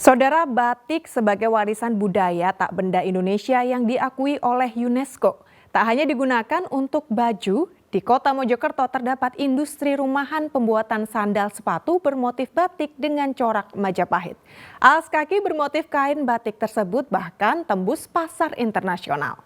Saudara, batik sebagai warisan budaya tak benda Indonesia yang diakui oleh UNESCO. Tak hanya digunakan untuk baju, di kota Mojokerto terdapat industri rumahan pembuatan sandal sepatu bermotif batik dengan corak Majapahit. Alas kaki bermotif kain batik tersebut bahkan tembus pasar internasional.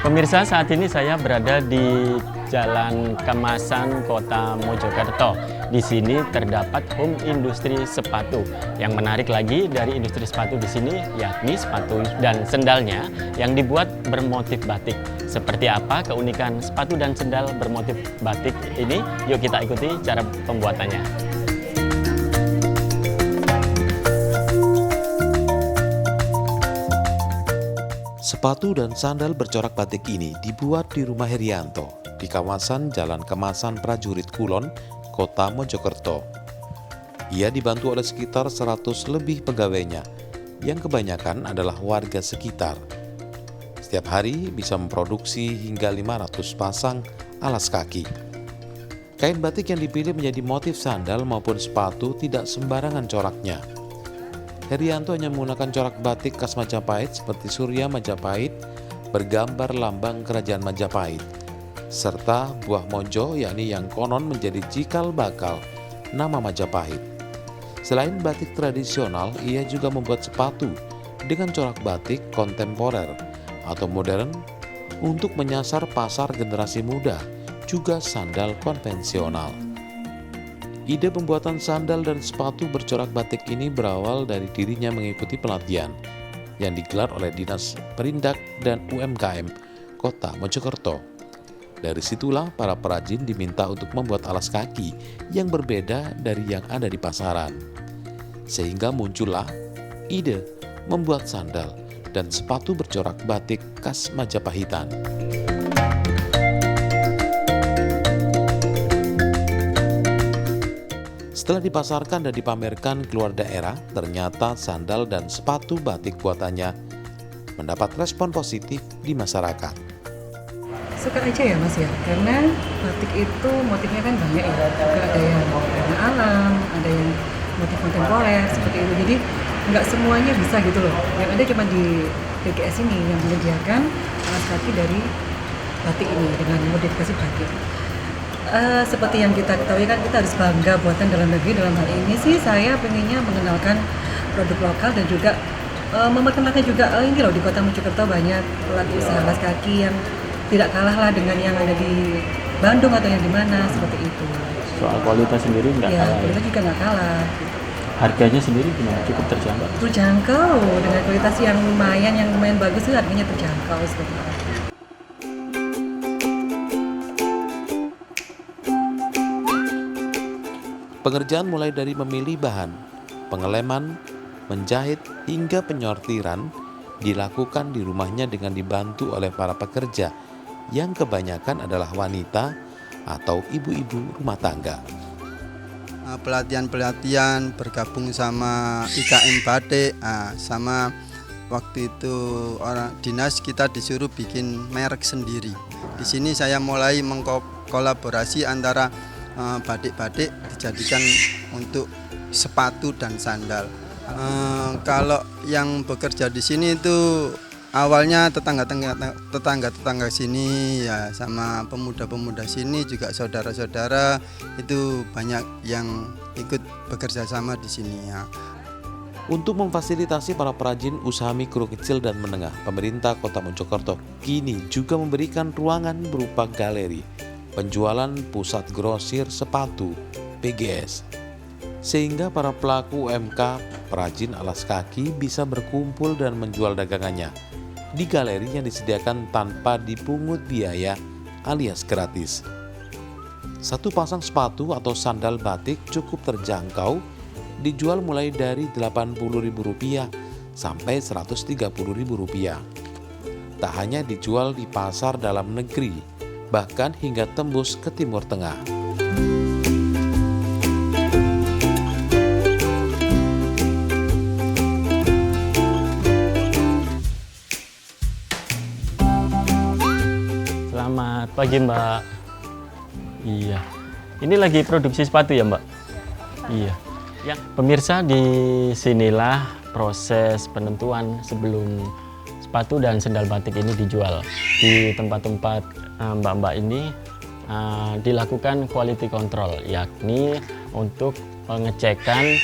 Pemirsa, saat ini saya berada di Jalan Kemasan Kota Mojokerto. Di sini terdapat home industri sepatu. Yang menarik lagi dari industri sepatu di sini yakni sepatu dan sendalnya yang dibuat bermotif batik. Seperti apa keunikan sepatu dan sendal bermotif batik ini? Yuk kita ikuti cara pembuatannya. Sepatu dan sandal bercorak batik ini dibuat di rumah Herianto di kawasan Jalan Kemasan Prajurit Kulon, Kota Mojokerto. Ia dibantu oleh sekitar 100 lebih pegawainya, yang kebanyakan adalah warga sekitar. Setiap hari bisa memproduksi hingga 500 pasang alas kaki. Kain batik yang dipilih menjadi motif sandal maupun sepatu tidak sembarangan coraknya. Herianto hanya menggunakan corak batik khas Majapahit seperti Surya Majapahit bergambar lambang kerajaan Majapahit, serta buah mojo yakni yang konon menjadi cikal bakal nama Majapahit. Selain batik tradisional, ia juga membuat sepatu dengan corak batik kontemporer atau modern untuk menyasar pasar generasi muda, juga sandal konvensional. Ide pembuatan sandal dan sepatu bercorak batik ini berawal dari dirinya mengikuti pelatihan yang digelar oleh Dinas Perindak dan UMKM Kota Mojokerto. Dari situlah para perajin diminta untuk membuat alas kaki yang berbeda dari yang ada di pasaran. Sehingga muncullah ide membuat sandal dan sepatu bercorak batik khas Majapahitan. Setelah dipasarkan dan dipamerkan keluar daerah, ternyata sandal dan sepatu batik buatannya mendapat respon positif di masyarakat. Suka aja ya Mas ya, karena batik itu motifnya kan banyak ya. Juga ada yang warna alam, ada yang motif kontemporer seperti itu. Jadi nggak semuanya bisa gitu loh. Yang ada cuma di PGS ini yang menyediakan alas kaki dari batik ini dengan modifikasi batik. Seperti yang kita ketahui kan kita harus bangga buatan dalam negeri. Dalam hal ini sih saya pengennya mengenalkan produk lokal dan juga memperkenalkan juga ini loh, di Kota Mojokerto banyak pelaku usaha alas kaki yang tidak kalah lah dengan yang ada di Bandung atau yang di mana seperti itu. Soal kualitas sendiri nggak Ya, kalah. kualitas juga nggak kalah. Gitu. Harganya sendiri gimana? Cukup terjangkau? Terjangkau dengan kualitas yang lumayan bagus itu harganya terjangkau seperti itu. Pengerjaan mulai dari memilih bahan, pengeleman, menjahit, hingga penyortiran dilakukan di rumahnya dengan dibantu oleh para pekerja yang kebanyakan adalah wanita atau ibu-ibu rumah tangga. Pelatihan bergabung sama IKM Batik, sama waktu itu orang dinas kita disuruh bikin merek sendiri. Di sini saya mulai mengkolaborasi antara batik-batik dijadikan untuk sepatu dan sandal. Kalau yang bekerja di sini itu awalnya tetangga sini ya, sama pemuda-pemuda sini juga saudara-saudara itu banyak yang ikut bekerja sama di sini ya. Untuk memfasilitasi para perajin usaha mikro, kecil, dan menengah, pemerintah Kota Mojokerto kini juga memberikan ruangan berupa galeri penjualan pusat grosir sepatu PGS, sehingga para pelaku UMK perajin alas kaki bisa berkumpul dan menjual dagangannya di galeri yang disediakan tanpa dipungut biaya alias gratis. Satu pasang sepatu atau sandal batik cukup terjangkau, dijual mulai dari Rp80.000 sampai Rp130.000. Tak hanya dijual di pasar dalam negeri, bahkan hingga tembus ke Timur Tengah. Selamat pagi Mbak. Iya. Ini lagi produksi sepatu ya Mbak? Iya. Yang pemirsa, disinilah proses penentuan sebelum sepatu dan sendal batik ini dijual. Di tempat-tempat mbak-mbak ini dilakukan quality control, yakni untuk pengecekan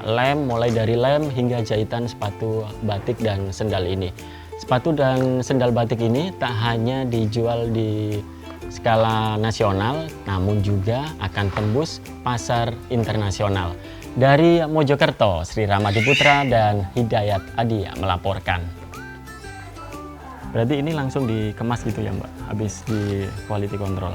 lem, mulai dari lem hingga jahitan sepatu batik dan sendal ini. Sepatu dan sendal batik ini tak hanya dijual di skala nasional, namun juga akan tembus pasar internasional. Dari Mojokerto, Sri Ramadi Putra dan Hidayat Adi melaporkan. Berarti ini langsung dikemas gitu ya Mbak, habis di quality control.